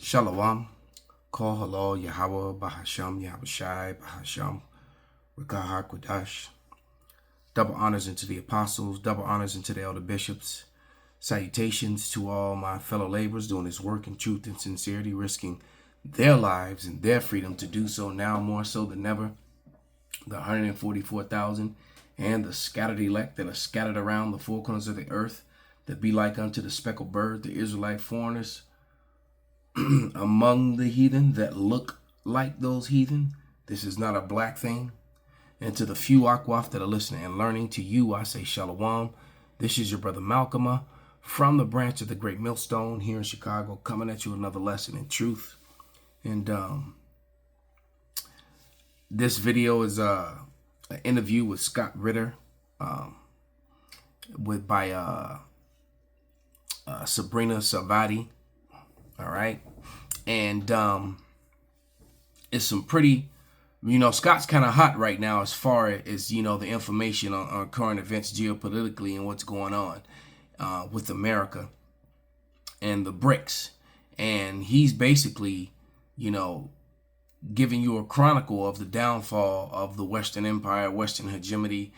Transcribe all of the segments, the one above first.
Shalom, Kol Halal, Yahweh, Bahasham, Yahushai, Bahasham, Rikah HaKodash. Double honors into the apostles, double honors into the elder bishops. Salutations to all my fellow laborers doing this work in truth and sincerity, risking their lives and their freedom to do so now more so than ever. The 144,000 and the scattered elect that are scattered around the four corners of the earth, that be like unto the speckled bird, the Israelite foreigners among the heathen that look like those heathen. This is not a black thing. And to the few Akwaf that are listening and learning, to you I say Shalom. This is your brother Malcolm from the branch of the Great Millstone here in Chicago, coming at you another lesson in truth. And this video is an interview with Scott Ritter by Sabrina Savati. All right. And it's some pretty, Scott's kind of hot right now as far as, the information on current events geopolitically and what's going on with America and the BRICS. And he's basically, giving you a chronicle of the downfall of the Western Empire, Western hegemony,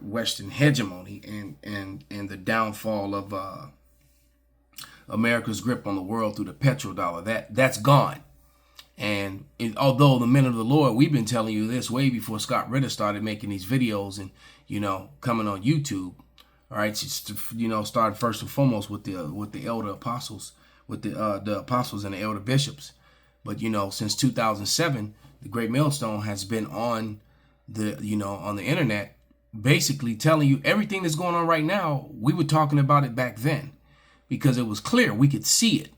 Western hegemony and the downfall of America's grip on the world through the petrodollar. That's gone. And although the men of the Lord, we've been telling you this way before Scott Ritter started making these videos and, coming on YouTube. All right. Started first and foremost with the elder apostles, with the apostles and the elder bishops. But, since 2007, the Great Millstone has been on on the internet, basically telling you everything that's going on right now. We were talking about it back then, because it was clear. We could see it.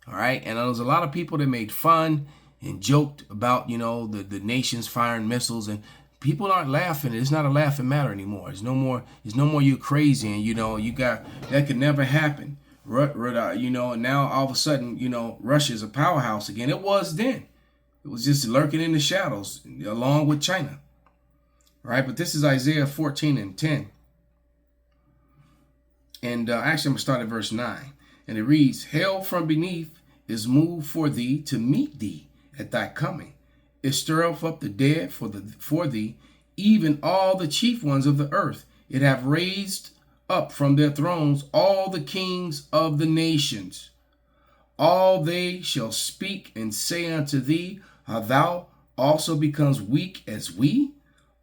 All right. And there was a lot of people that made fun and joked about, the nations firing missiles, and people aren't laughing. It's not a laughing matter anymore. It's no more you're crazy and, you got that could never happen. Now all of a sudden, Russia's a powerhouse again. It was then. It was just lurking in the shadows along with China. All right. But this is Isaiah 14:10. And actually, I'm going to start at verse 9. And it reads, Hell from beneath is moved for thee to meet thee at thy coming. It stirreth up the dead for thee, even all the chief ones of the earth. It hath raised up from their thrones all the kings of the nations. All they shall speak and say unto thee, Art thou also becomes weak as we?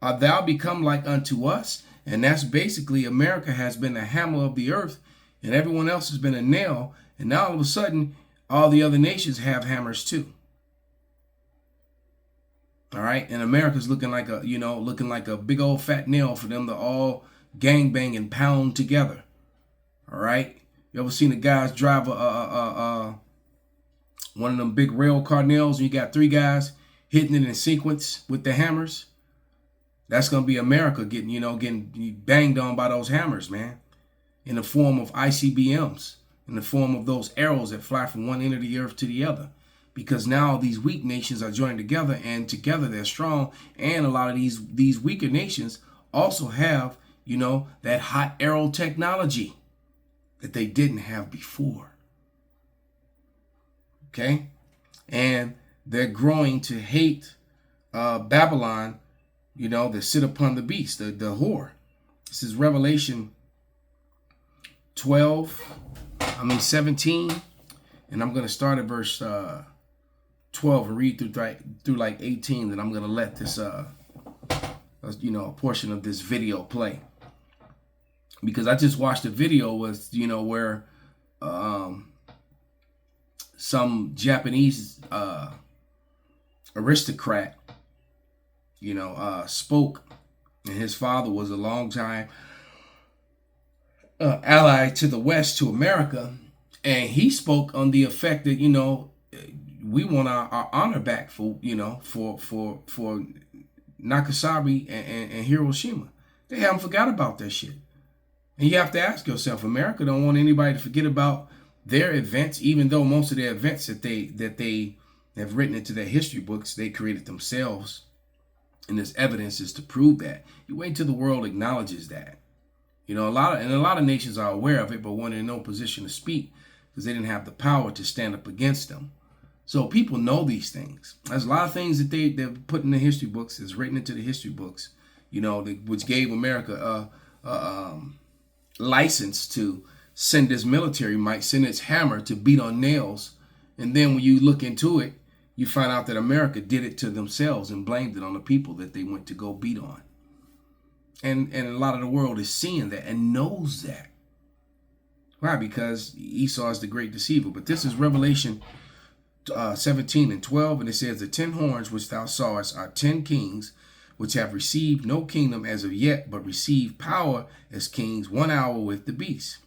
Art thou become like unto us? And that's basically, America has been the hammer of the earth and everyone else has been a nail. And now all of a sudden, all the other nations have hammers too. All right. And America's looking like a big old fat nail for them to all gangbang and pound together. All right. You ever seen the guys drive one of them big rail car nails and you got three guys hitting it in sequence with the hammers? That's going to be America getting banged on by those hammers, man, in the form of ICBMs, in the form of those arrows that fly from one end of the earth to the other. Because now these weak nations are joined together, and together they're strong. And a lot of these weaker nations also have, that hot arrow technology that they didn't have before. Okay? And they're growing to hate Babylon, that sit upon the beast, the whore. This is Revelation 17, and I'm going to start at verse 12 and read through like 18. Then I'm going to let this, a portion of this video play, because I just watched a video with, where some Japanese aristocrat spoke, and his father was a long time ally to the West, to America, and he spoke on the effect that we want our honor back for Nagasaki and Hiroshima. They haven't forgot about that shit, and you have to ask yourself, America don't want anybody to forget about their events, even though most of their events that they have written into their history books they created themselves. And there's evidences to prove that. You wait till the world acknowledges that. A lot of nations are aware of it, but when they're in no position to speak, because they didn't have the power to stand up against them. So people know these things. There's a lot of things that they've put in the history books, is written into the history books, which gave America a license to send its military might, send its hammer to beat on nails. And then when you look into it, you find out that America did it to themselves and blamed it on the people that they went to go beat on. And a lot of the world is seeing that and knows that. Why? Because Esau is the great deceiver. But this is Revelation 17 and 12, and it says, the 10 horns which thou sawest are 10 kings, which have received no kingdom as of yet, but receive power as kings 1 hour with the beast.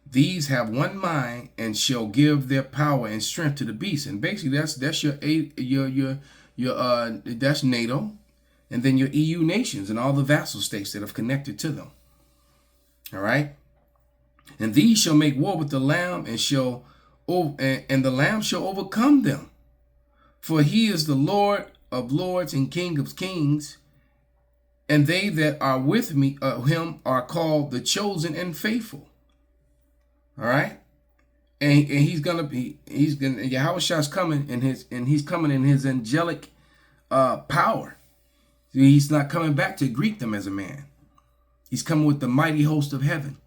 These have one mind and shall give their power and strength to the beast. And basically that's that's NATO, and then your EU nations and all the vassal states that have connected to them. All right. And these shall make war with the Lamb, and the Lamb shall overcome them. For he is the Lord of lords and King of kings. And they that are with me, him, are called the chosen and faithful. All right. And Yahushua is coming he's coming in his angelic power. He's not coming back to greet them as a man. He's coming with the mighty host of heaven.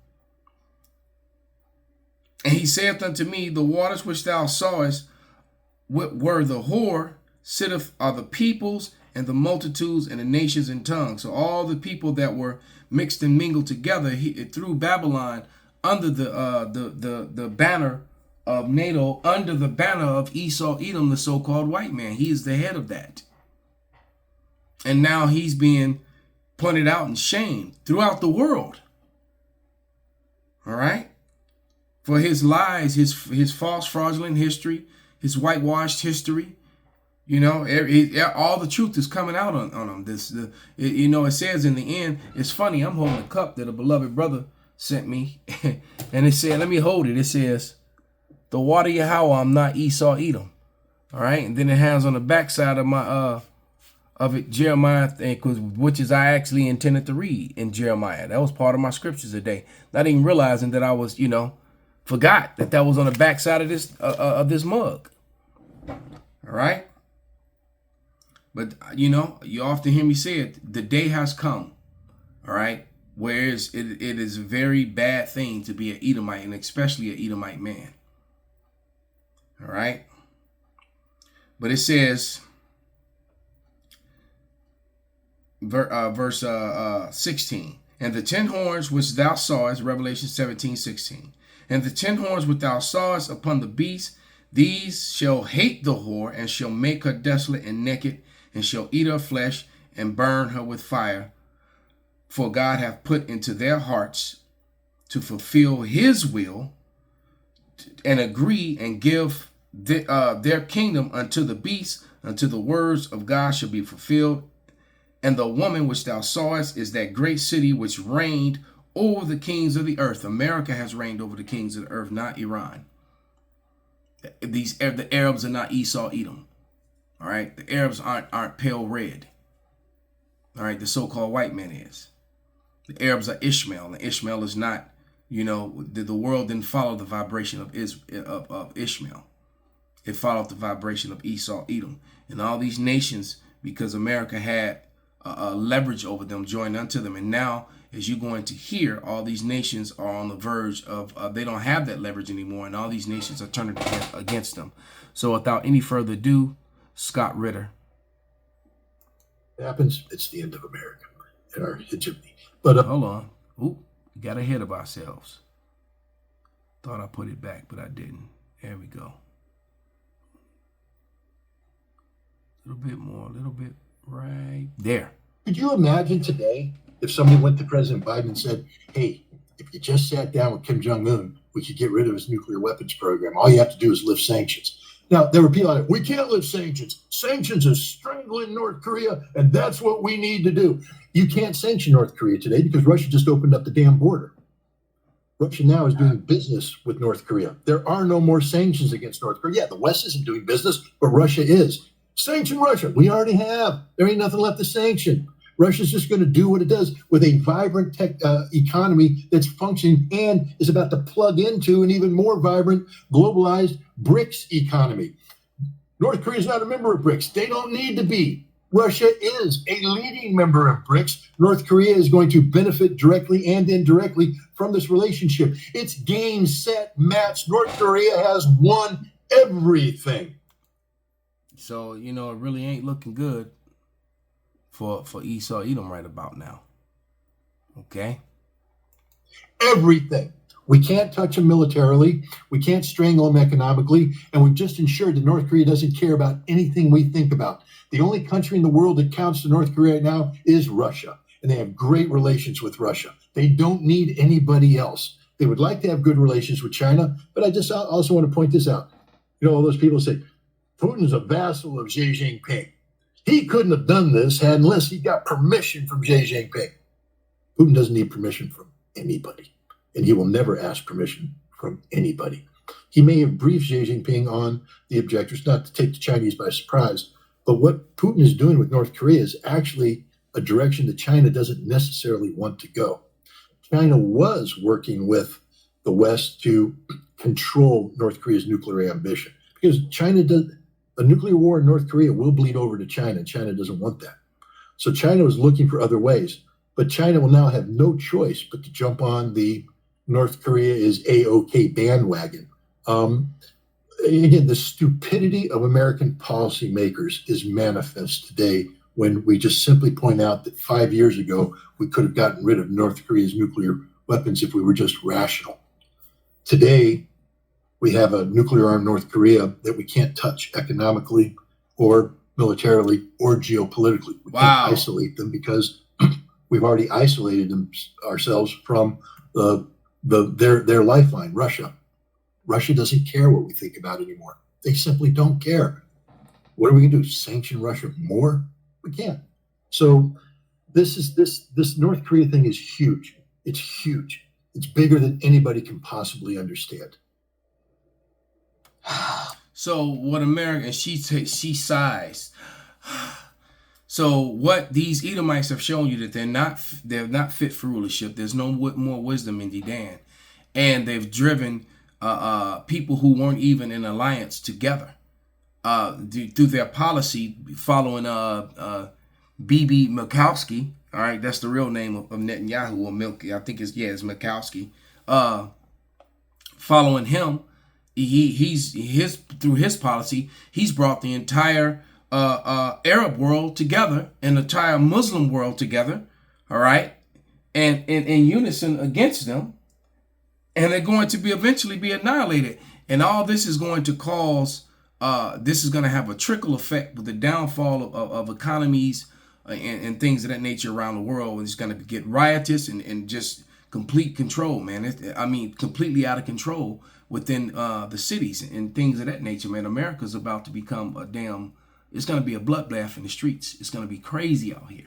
And he saith unto me, the waters which thou sawest were the whore, sitteth are the peoples and the multitudes and the nations and tongues. So all the people that were mixed and mingled together through Babylon, under the banner of NATO, under the banner of Esau, Edom, the so-called white man. He is the head of that. And now he's being pointed out and shamed throughout the world. All right. For his lies, his false, fraudulent history, his whitewashed history, all the truth is coming out on him. It says in the end, it's funny. I'm holding a cup that a beloved brother sent me, and it said, let me hold it. It says, the water Yahweh, I'm not Esau, Edom. All right, and then it has on the backside of my of it Jeremiah, which is I actually intended to read in Jeremiah. That was part of my scriptures today. Not even realizing that I was, forgot that was on the backside of this mug. All right. But, you often hear me say it, the day has come. All right. Whereas it is a very bad thing to be an Edomite, and especially an Edomite man. All right. But it says, verse 16, and the 10 horns which thou sawest, Revelation 17:16, and the 10 horns which thou sawest upon the beast, these shall hate the whore, and shall make her desolate and naked, and shall eat her flesh, and burn her with fire. For God hath put into their hearts to fulfill his will, and agree and give their kingdom unto the beast, until the words of God shall be fulfilled. And the woman which thou sawest is that great city which reigned over the kings of the earth. America has reigned over the kings of the earth, not Iran. The Arabs are not Esau, Edom. All right, the Arabs aren't pale red. All right, the so-called white man is. The Arabs are Ishmael, and Ishmael is not. The world didn't follow the vibration of Ishmael. It followed the vibration of Esau, Edom, and all these nations, because America had leverage over them, joined unto them. And now, as you're going to hear, all these nations are on the verge of, they don't have that leverage anymore, and all these nations are turning against them. So without any further ado, Scott Ritter. It happens, it's the end of America and our hegemony. But hold on. Oop, we got ahead of ourselves. Thought I put it back, but I didn't. There we go. A little bit more, a little bit right there. Could you imagine today if somebody went to President Biden and said, hey, if you just sat down with Kim Jong-un, we could get rid of his nuclear weapons program. All you have to do is lift sanctions. Now, there were people like, we can't lift sanctions. Sanctions is strangling North Korea, and that's what we need to do. You can't sanction North Korea today because Russia just opened up the damn border. Russia now is doing business with North Korea. There are no more sanctions against North Korea. Yeah, the West isn't doing business, but Russia is. Sanction Russia. We already have. There ain't nothing left to sanction. Russia's just going to do what it does with a vibrant tech economy that's functioning and is about to plug into an even more vibrant, globalized BRICS economy. North Korea is not a member of BRICS. They don't need to be. Russia is a leading member of BRICS. North Korea is going to benefit directly and indirectly from this relationship. It's game, set, match. North Korea has won everything. So, it really ain't looking good for Esau Edom right about now. Okay? Everything. We can't touch them militarily. We can't strangle them economically. And we've just ensured that North Korea doesn't care about anything we think about. The only country in the world that counts to North Korea right now is Russia. And they have great relations with Russia. They don't need anybody else. They would like to have good relations with China. But I just also want to point this out. All those people say, Putin's a vassal of Xi Jinping. He couldn't have done this unless he got permission from Xi Jinping. Putin doesn't need permission from anybody. And he will never ask permission from anybody. He may have briefed Xi Jinping on the objectives, not to take the Chinese by surprise, but what Putin is doing with North Korea is actually a direction that China doesn't necessarily want to go. China was working with the West to control North Korea's nuclear ambition because a nuclear war in North Korea will bleed over to China, and China doesn't want that. So China was looking for other ways, but China will now have no choice but to jump on the North Korea is A-OK bandwagon. Again, the stupidity of American policymakers is manifest today when we just simply point out that 5 years ago, we could have gotten rid of North Korea's nuclear weapons if we were just rational. Today, we have a nuclear-armed North Korea that we can't touch economically or militarily or geopolitically. We can't isolate them because we've already isolated ourselves from their lifeline, Russia. Russia doesn't care what we think about anymore. They simply don't care. What are we going to do? Sanction Russia more? We can't. So this North Korea thing is huge. It's huge. It's bigger than anybody can possibly understand. So what America, she sighs. So what these Edomites have shown you that they're not fit for rulership. There's no more wisdom in Dedan, and they've driven people who weren't even in alliance together through their policy, following Bibi Mikowski. All right, that's the real name of Netanyahu, or Milky. I think it's Mikowski. Following him, he's through his policy, he's brought the entire Arab world together and the entire Muslim world together, all right, and in unison against them, and they're going to eventually be annihilated. And all this is going to cause, this is going to have a trickle effect with the downfall of economies and things of that nature around the world. It's going to get riotous and just complete control, man. Completely out of control within the cities and things of that nature, man. America's about to become it's going to be a bloodbath in the streets. It's going to be crazy out here.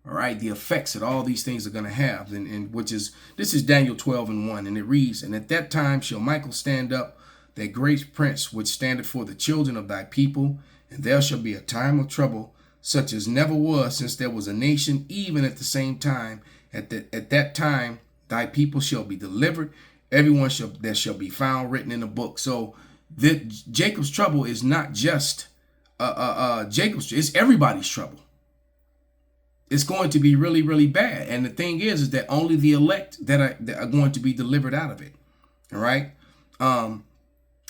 All right, the effects that all these things are going to have, and this is Daniel 12:1, and it reads, "And at that time shall Michael stand up, that great prince which standeth for the children of thy people, and there shall be a time of trouble, such as never was since there was a nation, even at the same time. At that time thy people shall be delivered, everyone that shall be found written in a book." So Jacob's trouble is not just it's everybody's trouble. It's going to be really, really bad. And the thing is that only the elect that are going to be delivered out of it. All right. And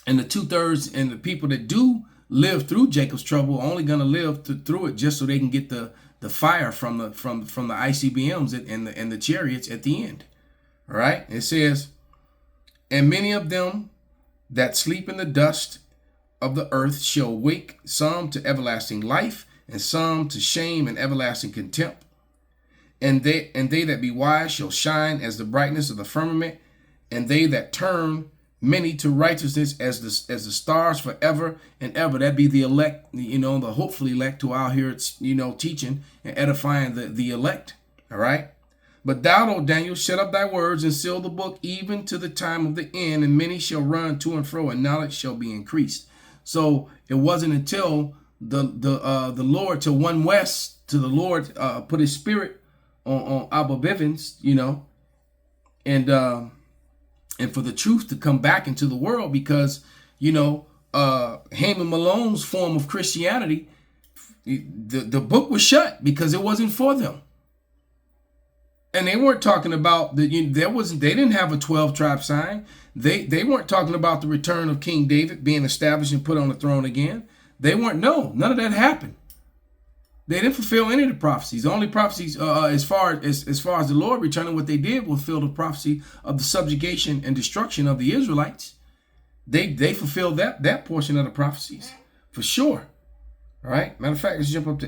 the 2/3 and the people that do live through Jacob's trouble are only going to live through it just so they can get the fire from the ICBMs and the chariots at the end. All right. It says, "And many of them that sleep in the dust of the earth shall wake, some to everlasting life, and some to shame and everlasting contempt. And they that be wise shall shine as the brightness of the firmament, and they that turn many to righteousness as the stars forever and ever." That be the elect, the hopeful elect who out here, teaching and edifying the elect. All right. "But thou, O Daniel, shut up thy words and seal the book even to the time of the end, and many shall run to and fro, and knowledge shall be increased." So it wasn't until the Lord to one west, to the Lord put his spirit on Abba Bivens, and for the truth to come back into the world, because Haman Malone's form of Christianity, the book was shut because it wasn't for them. And they weren't talking about they didn't have a 12-tribe sign. They weren't talking about the return of King David being established and put on the throne again. None of that happened. They didn't fulfill any of the prophecies. The only prophecies, as far as the Lord returning, what they did was fulfill the prophecy of the subjugation and destruction of the Israelites. They fulfilled that portion of the prophecies for sure. All right. Matter of fact, let's jump up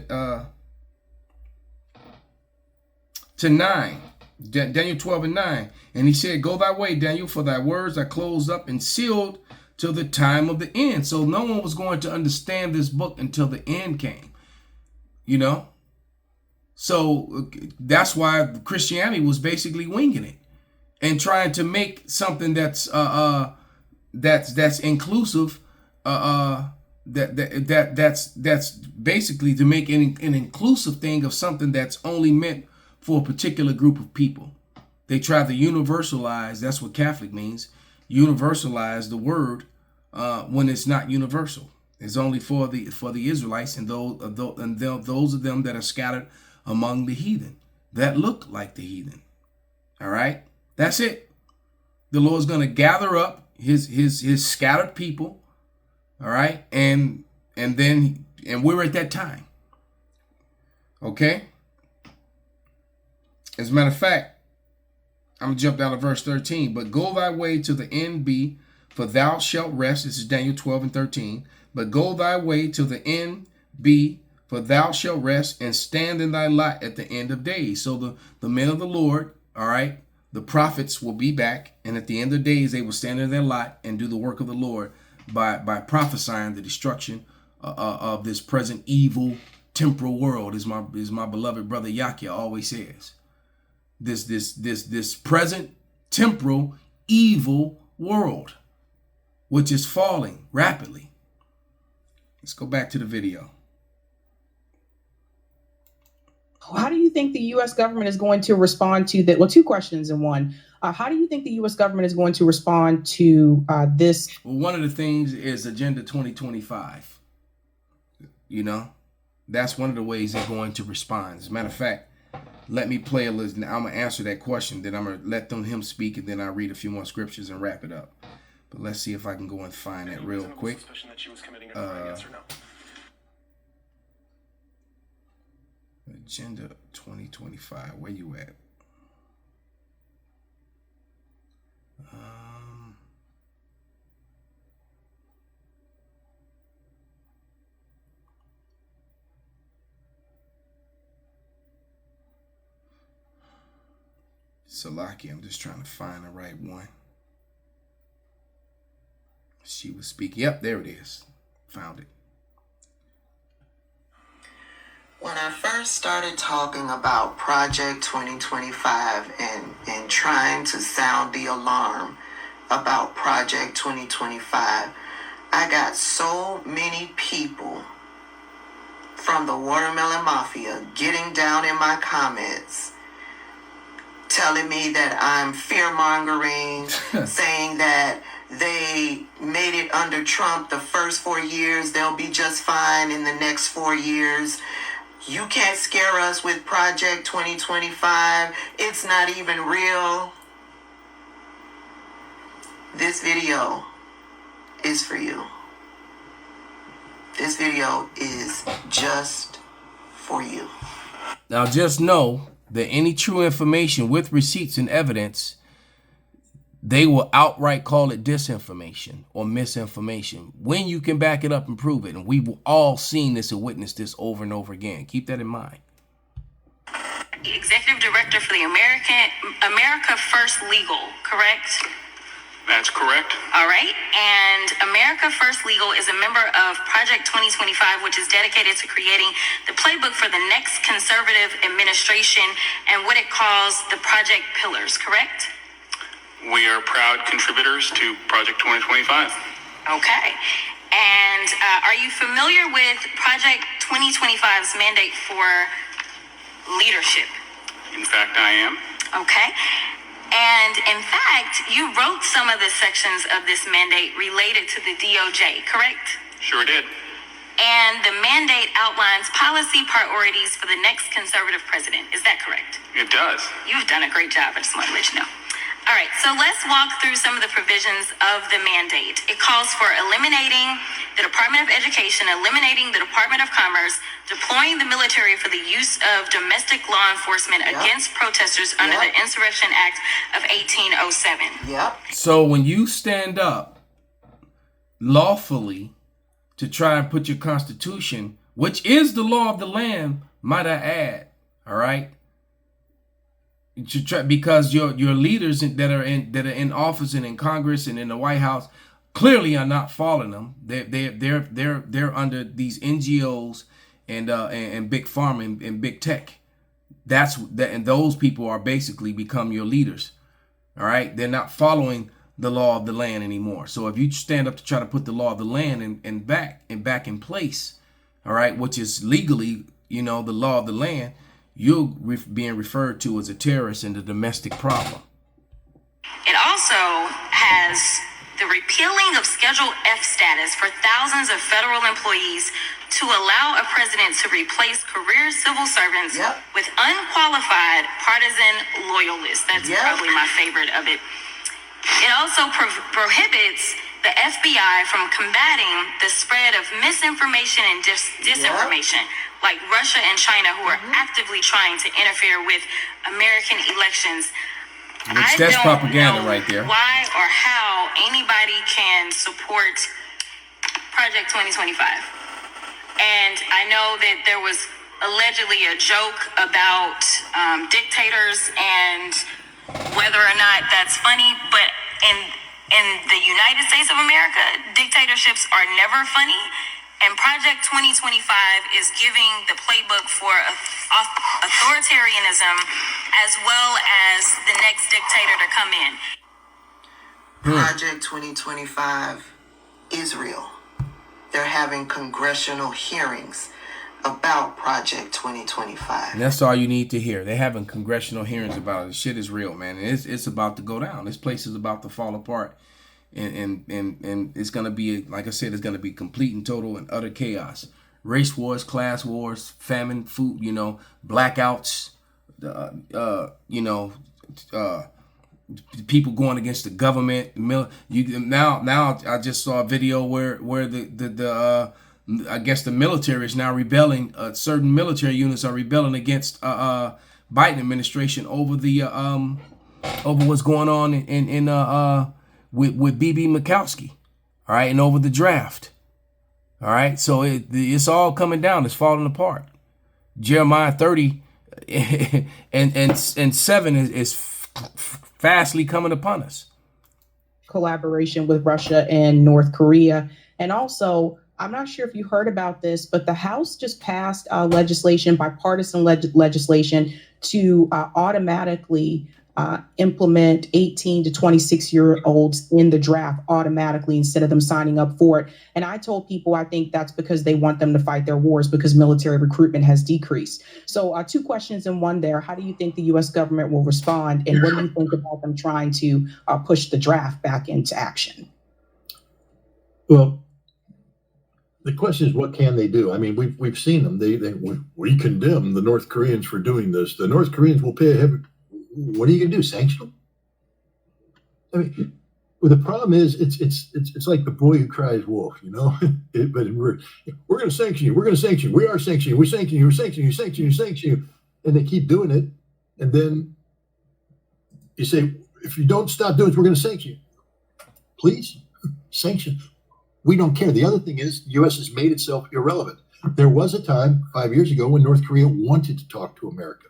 to 9. Daniel 12:9. And he said, "Go thy way, Daniel, for thy words are closed up and sealed till the time of the end." So no one was going to understand this book until the end came. So that's why Christianity was basically winging it and trying to make something that's inclusive. That's basically to make an inclusive thing of something that's only meant for a particular group of people. They try to universalize. That's what Catholic means. Universalize the word when it's not universal. It's only for the Israelites and those of them that are scattered among the heathen that look like the heathen. All right, that's it. The Lord's going to gather up his scattered people. All right, and we're at that time. Okay. As a matter of fact, I'm going to jump down to verse 13. "But go thy way to the end be, for thou shalt rest." This is Daniel 12:13. "But go thy way to the end be, for thou shalt rest, and stand in thy lot at the end of days." So the men of the Lord, all right, the prophets will be back, and at the end of days, they will stand in their lot and do the work of the Lord by prophesying the destruction of this present evil temporal world, as my beloved brother Yakia always says. This present temporal evil world, which is falling rapidly. Let's go back to the video. How do you think the U.S. government is going to respond to that? Well, two questions in one. How do you think the U.S. government is going to respond to this? Well, one of the things is Agenda 2025. That's one of the ways they're going to respond. As a matter of fact, let me play a list. I'm going to answer that question. Then I'm going to let him speak, and then I'll read a few more scriptures and wrap it up. But let's see if I can go and find that real quick. Agenda 2025. Where you at? Salaki, I'm just trying to find the right one. She was speaking. Yep, there it is. Found it. When I first started talking about Project 2025 and trying to sound the alarm about Project 2025, I got so many people from the Watermelon Mafia getting down in my comments, telling me that I'm fear-mongering, saying that they made it under Trump the first 4 years, they'll be just fine in the next 4 years. You can't scare us with Project 2025. It's not even real. This video is for you. This video is just for you. Now just know that any true information with receipts and evidence, they will outright call it disinformation or misinformation when you can back it up and prove it. And we've all seen this and witnessed this over and over again. Keep that in mind. Executive Director for the America First Legal, correct? That's correct. All right. And America First Legal is a member of Project 2025, which is dedicated to creating the playbook for the next conservative administration and what it calls the Project Pillars, correct? We are proud contributors to Project 2025. Okay. And are you familiar with Project 2025's mandate for leadership? In fact, I am. Okay. And in fact, you wrote some of the sections of this mandate related to the DOJ, correct? Sure did. And the mandate outlines policy priorities for the next conservative president. Is that correct? It does. You've done a great job. I just want to let you know. All right, so let's walk through some of the provisions of the mandate. It calls for eliminating the Department of Education, eliminating the Department of Commerce, deploying the military for the use of domestic law enforcement against protesters under the Insurrection Act of 1807. So when you stand up lawfully to try and put your constitution, which is the law of the land, might I add, all right? To try, because your leaders that are in office and in Congress and in the White House clearly are not following them. They're under these NGOs and big pharma and big tech. And those people are basically become your leaders. All right, they're not following the law of the land anymore. So if you stand up to try to put the law of the land and back in place, all right, which is legally, the law of the land, you're being referred to as a terrorist in the domestic problem. It also has the repealing of Schedule F status for thousands of federal employees to allow a president to replace career civil servants with unqualified partisan loyalists. That's probably my favorite of it. It also prohibits the FBI from combating the spread of misinformation and disinformation, like Russia and China, who are actively trying to interfere with American elections. That's propaganda right there. Why or how anybody can support Project 2025. And I know that there was allegedly a joke about dictators and whether or not that's funny, but in the United States of America, dictatorships are never funny. And Project 2025 is giving the playbook for authoritarianism as well as the next dictator to come in. Project 2025 is real. They're having congressional hearings about Project 2025. And that's all you need to hear. They're having congressional hearings about it. The shit is real, man. And it's about to go down. This place is about to fall apart. And it's going to be, like I said, it's going to be complete and total and utter chaos. Race wars, class wars, famine, food, blackouts, people going against the government. Now I just saw a video where the I guess the military is now rebelling. Certain military units are rebelling against Biden administration over the over what's going on in with B.B. Mikowski, all right, and over the draft, all right. So it's all coming down. It's falling apart. Jeremiah 30 and 7 is fastly coming upon us. Collaboration with Russia and North Korea, and also, I'm not sure if you heard about this, but the House just passed legislation, bipartisan legislation, to automatically implement 18 to 26-year-olds in the draft automatically instead of them signing up for it. And I told people I think that's because they want them to fight their wars because military recruitment has decreased. So 2 questions in one there. How do you think the U.S. government will respond? And what do you think about them trying to push the draft back into action? Well, the question is, what can they do? I mean, we've seen them. We condemn the North Koreans for doing this. The North Koreans will pay a heavy. What are you going to do? Sanction them? I mean, well, the problem is it's like the boy who cries wolf, but we're going to sanction you. We're going to sanction you. We are sanctioning you. We sanction you. We're sanctioning you. Sanction you. Sanction you. And they keep doing it. And then you say, if you don't stop doing it, we're going to sanction you. Please sanction. We don't care. The other thing is, the U.S. has made itself irrelevant. There was a time 5 years ago when North Korea wanted to talk to America.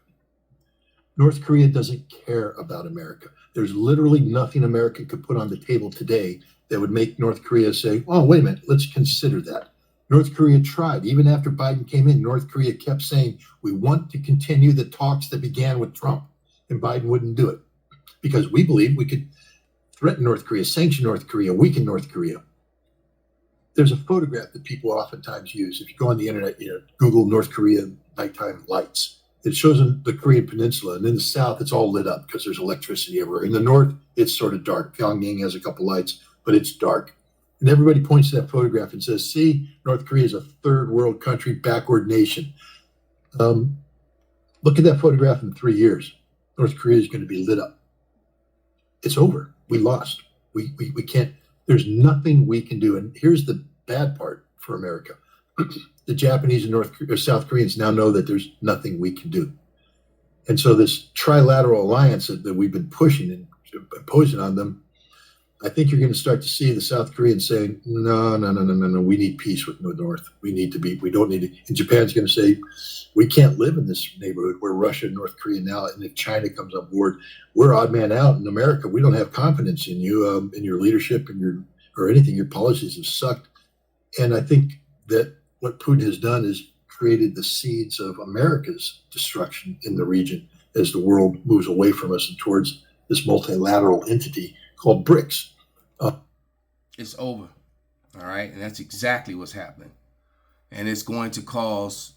North Korea doesn't care about America. There's literally nothing America could put on the table today that would make North Korea say, oh, wait a minute, let's consider that. North Korea tried. Even after Biden came in, North Korea kept saying, we want to continue the talks that began with Trump. And Biden wouldn't do it because we believe we could threaten North Korea, sanction North Korea, weaken North Korea. there's a photograph that people oftentimes use. If you go on the internet, Google North Korea nighttime lights. It shows them the Korean Peninsula, and in the south, it's all lit up because there's electricity everywhere. In the north, it's sort of dark. Pyongyang has a couple lights, but it's dark. And everybody points to that photograph and says, see, North Korea is a third world country, backward nation. Look at that photograph in 3 years. North Korea is going to be lit up. It's over. We lost. We can't, there's nothing we can do. And here's the bad part for America. The Japanese and South Koreans now know that there's nothing we can do. And so this trilateral alliance that we've been pushing and imposing on them, I think you're going to start to see the South Koreans saying, no, we need peace with the North. We don't need it. And Japan's going to say, we can't live in this neighborhood where Russia and North Korea now, and if China comes on board, we're odd man out in America. We don't have confidence in you, in your leadership, or anything. Your policies have sucked. And I think that what Putin has done is created the seeds of America's destruction in the region as the world moves away from us and towards this multilateral entity called BRICS. It's over. All right. And that's exactly what's happening. And it's going to cause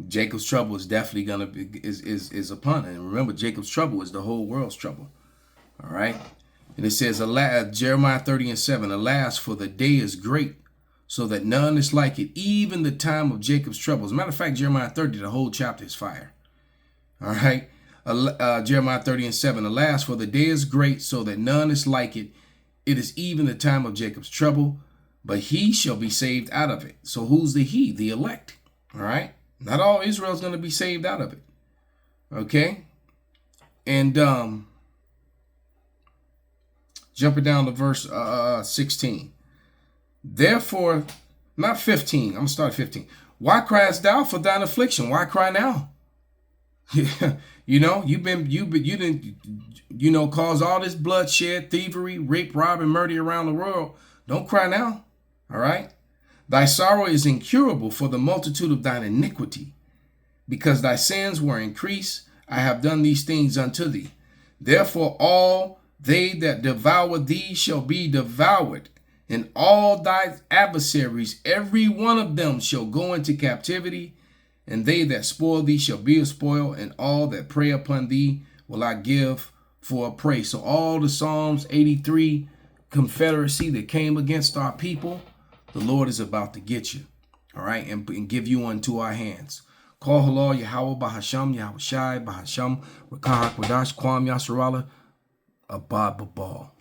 Jacob's trouble is definitely going to be is upon it. And remember, Jacob's trouble is the whole world's trouble. All right. And it says, Jeremiah 30:7, alas, for the day is great, so that none is like it, even the time of Jacob's trouble. As a matter of fact, Jeremiah 30, the whole chapter is fire. All right. Jeremiah 30:7, alas, for the day is great, so that none is like it. It is even the time of Jacob's trouble, but he shall be saved out of it. So who's the he? The elect. All right. Not all Israel is going to be saved out of it. Okay. And jumping down to verse 16. Therefore, not 15. I'm going to start at 15. Why criest thou for thine affliction? Why cry now? You didn't cause all this bloodshed, thievery, rape, rob, and murder around the world. Don't cry now. All right. Thy sorrow is incurable for the multitude of thine iniquity. Because thy sins were increased, I have done these things unto thee. Therefore all they that devour thee shall be devoured, and all thy adversaries, every one of them shall go into captivity, and they that spoil thee shall be a spoil, and all that prey upon thee will I give for a prey. So all the Psalms 83 confederacy that came against our people, the Lord is about to get you, all right, and give you unto our hands. Call halal Yahweh Bahasham, Yahweh Shai Bahasham, Rakah Kwadash, Kwam Yasharala, Abad Babal.